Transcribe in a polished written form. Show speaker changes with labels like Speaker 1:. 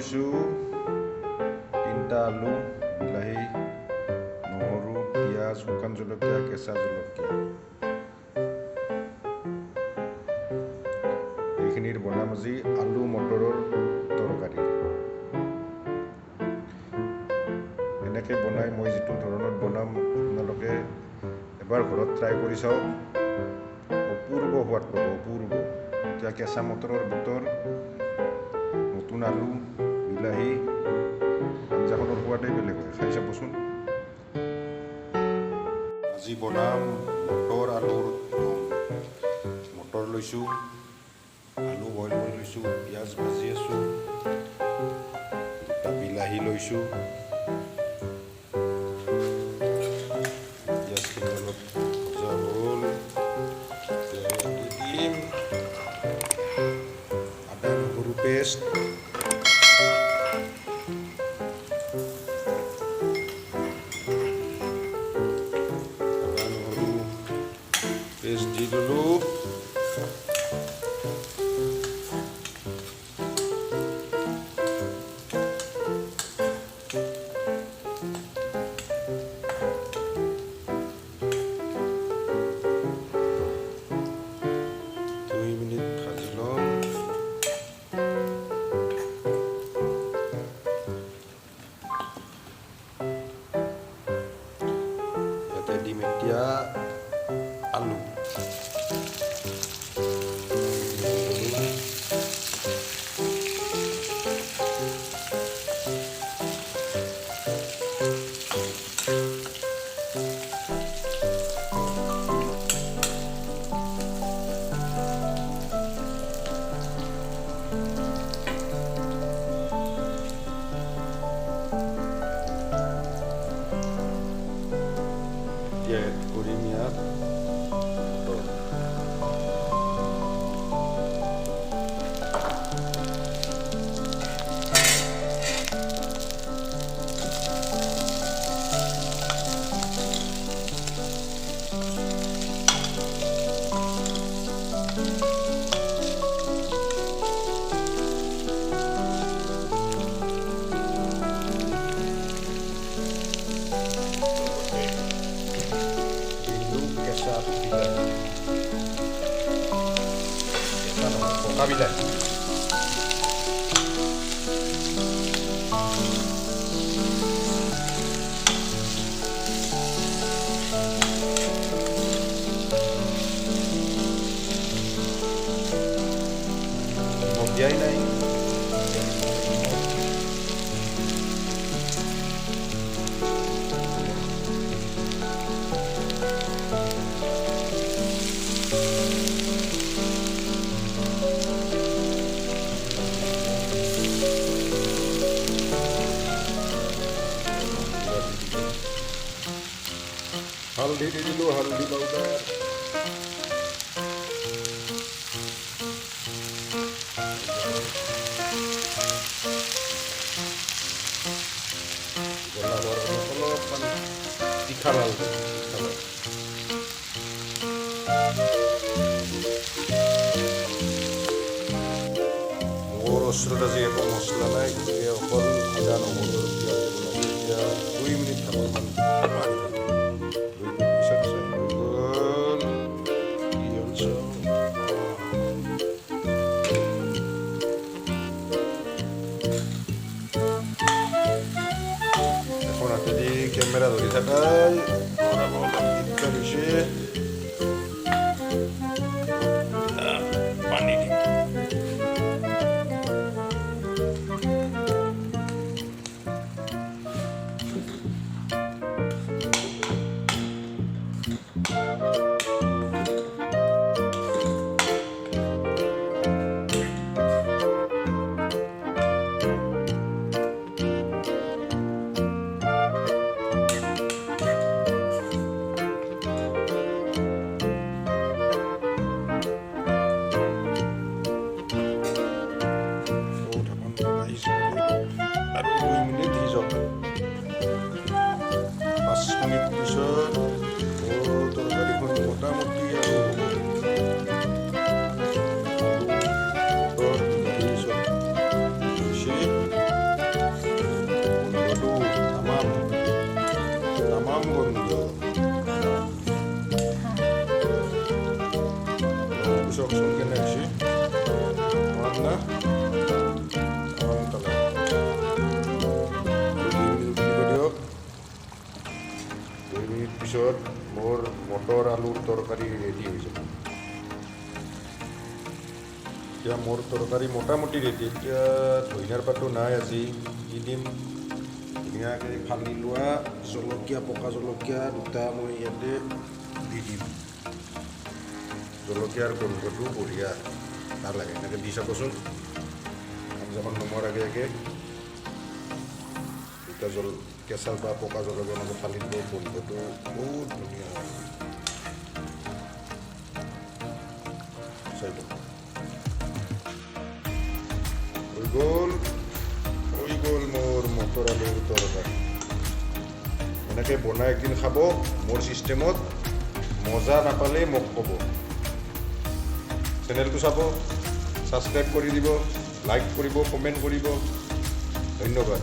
Speaker 1: লৈছোঁ 3টা আলু, বিলাহী, নহৰু, পিঁয়াজ, শুকান জলকীয়া, কেঁচা জলকীয়া। এইখিনিৰ বনাম আজি আলু মটৰৰ তৰকাৰী। এনেকৈ বনাই মই যিটো ধৰণত বনাম আপোনালোকে এবাৰ ঘৰত ট্ৰাই কৰি চাওক, অপূৰ্ব সোৱাদ পাব, অপূৰ্ব। এতিয়া কেঁচা মটৰৰ বতৰ, নতুন আলু, বিলাহী, আঞ্জাখনৰ সোৱাদেই বেলেগ হয়, খাই চাবচোন। আজি বনাম মটৰ আলুৰ দম। মটৰ লৈছোঁ, আলু বইল কৰি লৈছোঁ, পিঁয়াজ ভাজি আছোঁ, 2টা বিলাহী লৈছোঁ, পিঁয়াজখিনি অলপ ভজা হ'ল, তেল দি দিম, আদা নহৰু পেষ্ট, দি দিলোঁ। দিম এতিয়া আলু। এড কৰিম ইয়াত মটৰ। পকা বিলাহী, দিয়াই নাই। হালধি দি দিলোঁ, হালধি পাউডাৰ, অলপমান তীখা লাল মোৰ ওচৰত আজি একো মছলা নাই, গতিকে অকল আদা নহৰু পিঁয়াজ বনাই এতিয়া 2 মিনিট মান পানী দিম। 2 মিনিট পিছত চাই হৈ গ'ল। কি হ'ল চাওঁ। এখন হাতেদি কেমেৰা ধৰি থাকাই অলপ দিগদাৰ হৈছে। পানী দিম। তামাম গন্ধ চাওকচোন কেনে হৈছে তামাম না তামাম তালে দিয়ক 2 মিনিট পিছত মোৰ মটৰ আলুৰ তৰকাৰী ৰেডি হৈ যাব এতিয়া মোৰ তৰকাৰী মোটামুটি ৰেডি এতিয়া ধনিয়াৰ পাতো নাই আজি দি দিম ধুনীয়াকৈ ফালি লোৱা জলকীয়া পকা জলকীয়া দুটা মই ইয়াতে দি দিম জলকীয়াৰ গোন্ধটো বঢ়িয়া ভাল লাগে এনেকৈ দি চাবচোন আঞ্জাখন নমৰ আগে আগে দুটা কেঁচা বা পকা জলকীয়া এনেকৈ ফালি দিব গোন্ধটো বহুত ধুনীয়া হয় চাই লওক হৈ গ'ল মোৰ মটৰ আলুৰ তৰকাৰী এনেকৈ বনাই একদিন খাব মোৰ ছিষ্টেমত মজা নাপালে মোক ক'ব চেনেলটো চাব ছাবস্ক্ৰাইব কৰি দিব লাইক কৰিব কমেণ্ট কৰিব ধন্যবাদ